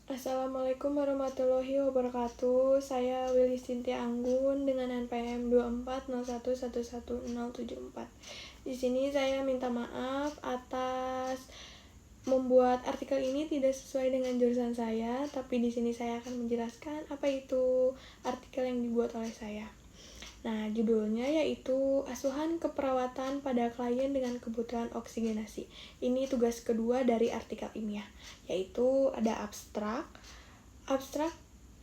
Assalamualaikum warahmatullahi wabarakatuh. Saya Willy Cynthia Anggun dengan NPM 2401111074. Di sini saya minta maaf atas membuat artikel ini tidak sesuai dengan jurusan saya, tapi di sini saya akan menjelaskan apa itu artikel yang dibuat oleh saya. Nah, judulnya yaitu Asuhan Keperawatan pada Klien dengan Kebutuhan Oksigenasi. Ini tugas kedua dari artikel ilmiah, yaitu ada abstrak. Abstrak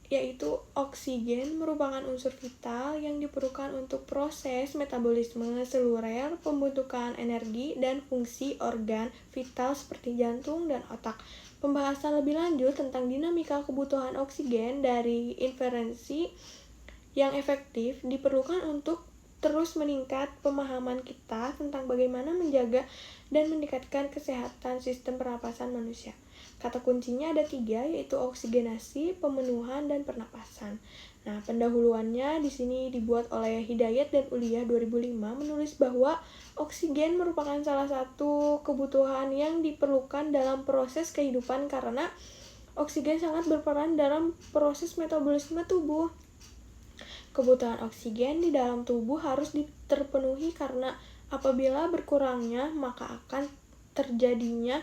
yaitu oksigen merupakan unsur vital yang diperlukan untuk proses metabolisme seluler, pembentukan energi, dan fungsi organ vital seperti jantung dan otak. Pembahasan lebih lanjut tentang dinamika kebutuhan oksigen dari inferensi yang efektif diperlukan untuk terus meningkat pemahaman kita tentang bagaimana menjaga dan meningkatkan kesehatan sistem pernapasan manusia. Kata kuncinya ada 3, yaitu oksigenasi, pemenuhan, dan pernapasan. Nah, pendahuluannya di sini dibuat oleh Hidayat dan Uliyah 2005 menulis bahwa oksigen merupakan salah satu kebutuhan yang diperlukan dalam proses kehidupan karena oksigen sangat berperan dalam proses metabolisme tubuh. Kebutuhan oksigen di dalam tubuh harus terpenuhi karena apabila berkurangnya maka akan terjadinya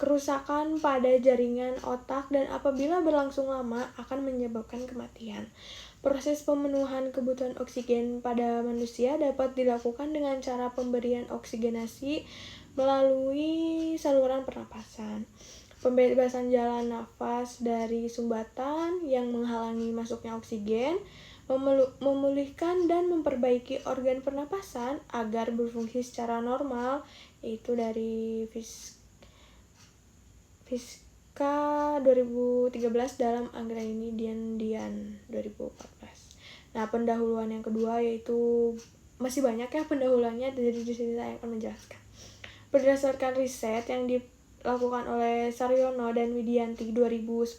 kerusakan pada jaringan otak dan apabila berlangsung lama akan menyebabkan kematian. Proses pemenuhan kebutuhan oksigen pada manusia dapat dilakukan dengan cara pemberian oksigenasi melalui saluran pernapasan, pembebasan jalan nafas dari sumbatan yang menghalangi masuknya oksigen, memulihkan dan memperbaiki organ pernapasan agar berfungsi secara normal, yaitu dari Fiska 2013 dalam Anggraini Dian 2014. Nah, pendahuluan yang kedua yaitu masih banyak ya pendahuluannya, dari di sini saya akan menjelaskan. Berdasarkan riset yang dilakukan oleh Saryono dan Widianti 2010,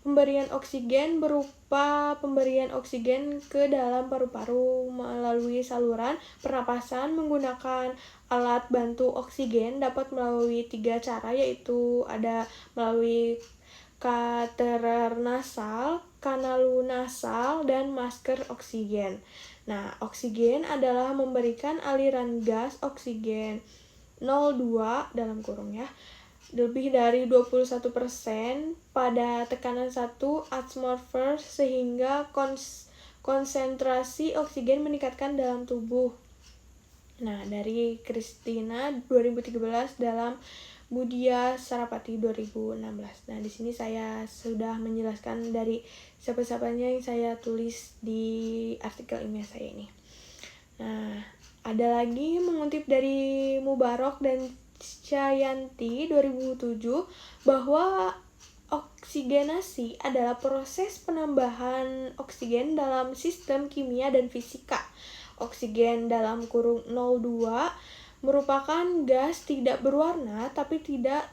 pemberian oksigen berupa pemberian oksigen ke dalam paru-paru melalui saluran pernapasan menggunakan alat bantu oksigen dapat melalui 3 cara, yaitu ada melalui kateter nasal, kanalunasal, dan masker oksigen. Nah, oksigen adalah memberikan aliran gas oksigen 0,2 dalam kurung ya, lebih dari 21% pada tekanan 1 atmosfer sehingga konsentrasi oksigen meningkatkan dalam tubuh. Nah, dari Kristina 2013 dalam Budia Sarapati 2016. Nah, di sini saya sudah menjelaskan dari siapa-siapanya yang saya tulis di artikel ilmiah saya ini. Nah, ada lagi mengutip dari Mubarok dan Cayanti 2007 bahwa oksigenasi adalah proses penambahan oksigen dalam sistem kimia dan fisika. Oksigen dalam kurung 02 merupakan gas tidak berwarna tapi tidak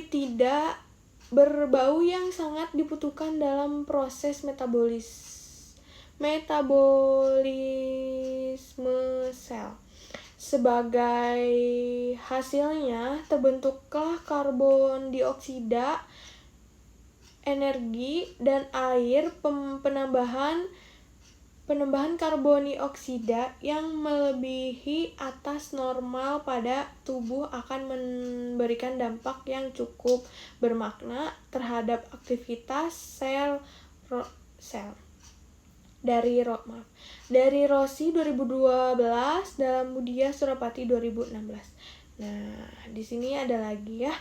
tidak berbau yang sangat dibutuhkan dalam proses metabolisme sel. Sebagai hasilnya terbentuklah karbon dioksida, energi, dan air. Penambahan karbon dioksida yang melebihi atas normal pada tubuh akan memberikan dampak yang cukup bermakna terhadap aktivitas sel. Dari Rossi 2012 dalam Budia Surapati 2016. Nah, di sini ada lagi ya,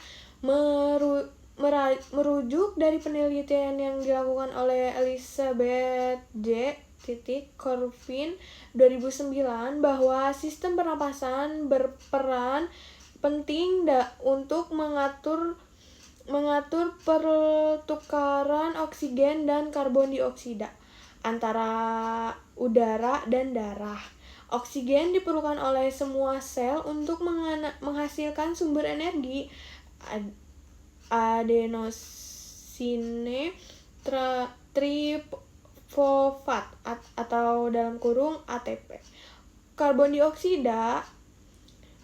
merujuk dari penelitian yang dilakukan oleh Elizabeth J. Corvin 2009 bahwa sistem pernapasan berperan penting untuk mengatur pertukaran oksigen dan karbon dioksida antara udara dan darah. Oksigen diperlukan oleh semua sel untuk menghasilkan sumber energi. Adenosine trifosfat atau dalam kurung ATP. Karbon dioksida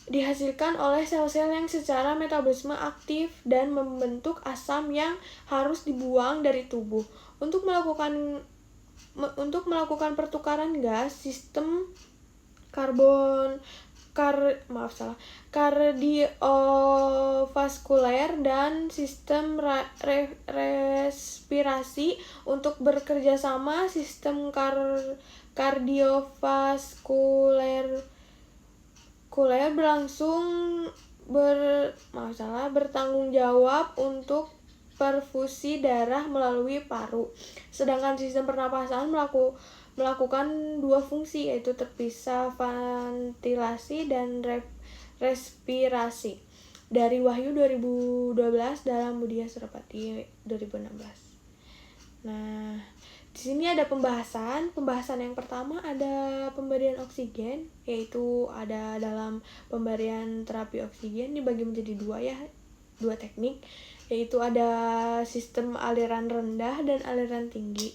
dihasilkan oleh sel-sel yang secara metabolisme aktif dan membentuk asam yang harus dibuang dari tubuh. Untuk melakukan pertukaran gas, sistem kardiovaskuler dan sistem respirasi untuk bekerja sama. Sistem kardiovaskuler bertanggung jawab untuk perfusi darah melalui paru. Sedangkan sistem pernapasan melakukan dua fungsi, yaitu terpisah ventilasi dan respirasi. Dari Wahyu 2012 dalam Budia Surapati 2016. Nah, di sini ada pembahasan. Pembahasan yang pertama ada pemberian oksigen, yaitu ada dalam pemberian terapi oksigen dibagi menjadi dua teknik, yaitu ada sistem aliran rendah dan aliran tinggi.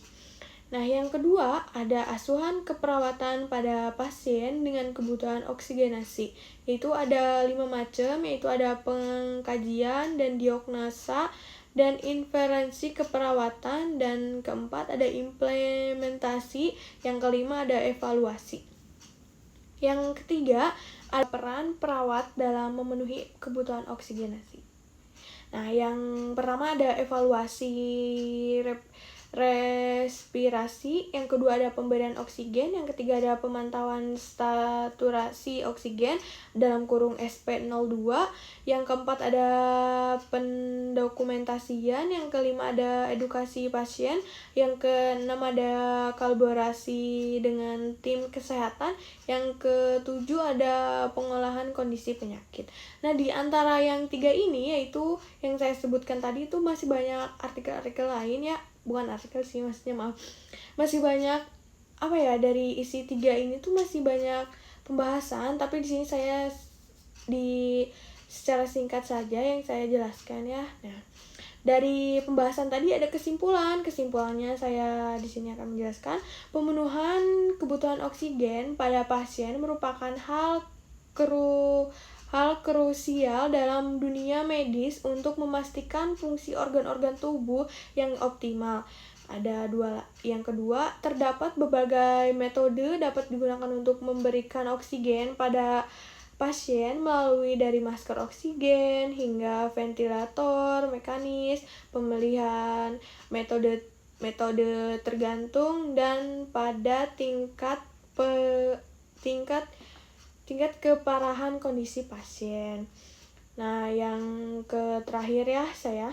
Nah, yang kedua ada asuhan keperawatan pada pasien dengan kebutuhan oksigenasi, yaitu ada 5 macam, yaitu ada pengkajian dan diagnosa dan inferensi keperawatan, dan keempat ada implementasi, yang kelima ada evaluasi. Yang ketiga ada peran perawat dalam memenuhi kebutuhan oksigenasi. Nah, yang pertama ada evaluasi respirasi, yang kedua ada pemberian oksigen, yang ketiga ada pemantauan saturasi oksigen dalam kurung SP02, yang keempat ada pendokumentasian, yang kelima ada edukasi pasien, yang keenam ada kolaborasi dengan tim kesehatan, yang ketujuh ada pengolahan kondisi penyakit. Nah, di antara yang tiga ini, yaitu yang saya sebutkan tadi, itu masih banyak artikel-artikel lain ya, bukan artikel sih maksudnya, masih banyak dari isi tiga ini tuh masih banyak pembahasan, tapi di sini saya secara singkat saja yang saya jelaskan ya. Nah, dari pembahasan tadi ada kesimpulannya saya di sini akan menjelaskan. Pemenuhan kebutuhan oksigen pada pasien merupakan hal krusial dalam dunia medis untuk memastikan fungsi organ-organ tubuh yang optimal. Yang kedua, terdapat berbagai metode dapat digunakan untuk memberikan oksigen pada pasien melalui dari masker oksigen hingga ventilator mekanis, pemilihan metode tergantung dan pada tingkat keparahan kondisi pasien. Nah, yang terakhir ya saya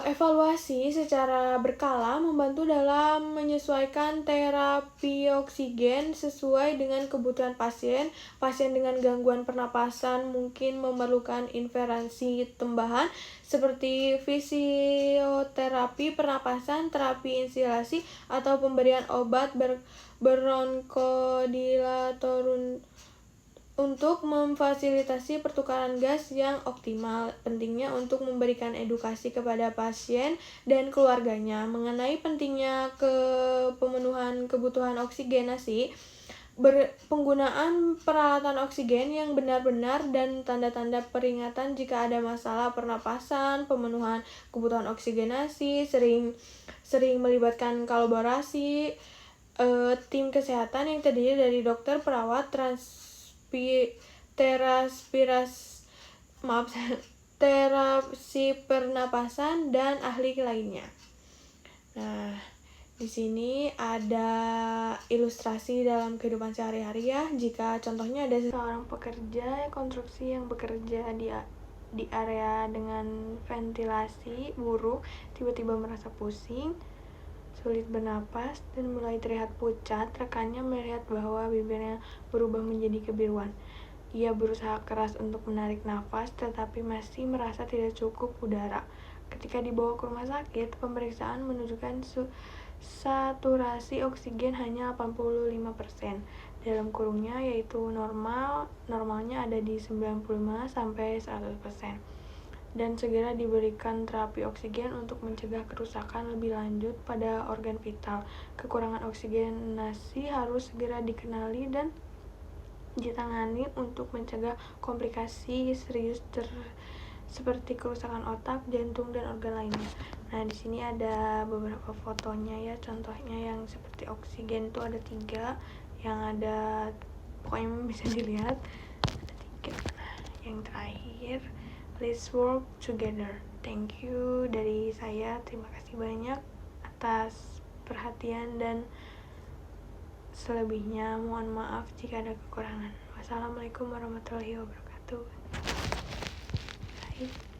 evaluasi secara berkala membantu dalam menyesuaikan terapi oksigen sesuai dengan kebutuhan pasien. Pasien dengan gangguan pernapasan mungkin memerlukan intervensi tambahan seperti fisioterapi pernapasan, terapi inhalasi, atau pemberian obat bronchodilator untuk memfasilitasi pertukaran gas yang optimal. Pentingnya untuk memberikan edukasi kepada pasien dan keluarganya mengenai pentingnya pemenuhan kebutuhan oksigenasi, penggunaan peralatan oksigen yang benar-benar, dan tanda-tanda peringatan jika ada masalah pernapasan. Pemenuhan kebutuhan oksigenasi sering melibatkan kolaborasi tim kesehatan yang terdiri dari dokter, perawat, terapi pernapasan, dan ahli lainnya. Nah, di sini ada ilustrasi dalam kehidupan sehari-hari ya. Jika contohnya ada seorang pekerja konstruksi yang bekerja di area dengan ventilasi buruk, tiba-tiba merasa pusing, sulit bernapas, dan mulai terlihat pucat. Rekannya melihat bahwa bibirnya berubah menjadi kebiruan. Ia berusaha keras untuk menarik nafas, tetapi masih merasa tidak cukup udara. Ketika dibawa ke rumah sakit, pemeriksaan menunjukkan saturasi oksigen hanya 85% dalam kurungnya, yaitu normalnya ada di 95-100%. Dan segera diberikan terapi oksigen untuk mencegah kerusakan lebih lanjut pada organ vital. Kekurangan oksigenasi harus segera dikenali dan ditangani untuk mencegah komplikasi serius seperti kerusakan otak, jantung, dan organ lainnya. Nah, di sini ada beberapa fotonya ya, contohnya yang seperti oksigen tuh ada 3, yang ada pokoknya bisa dilihat ada 3. Nah, yang terakhir, let's work together. Thank you dari saya, terima kasih banyak atas perhatian, dan selebihnya mohon maaf jika ada kekurangan. Wassalamualaikum warahmatullahi wabarakatuh. Bye.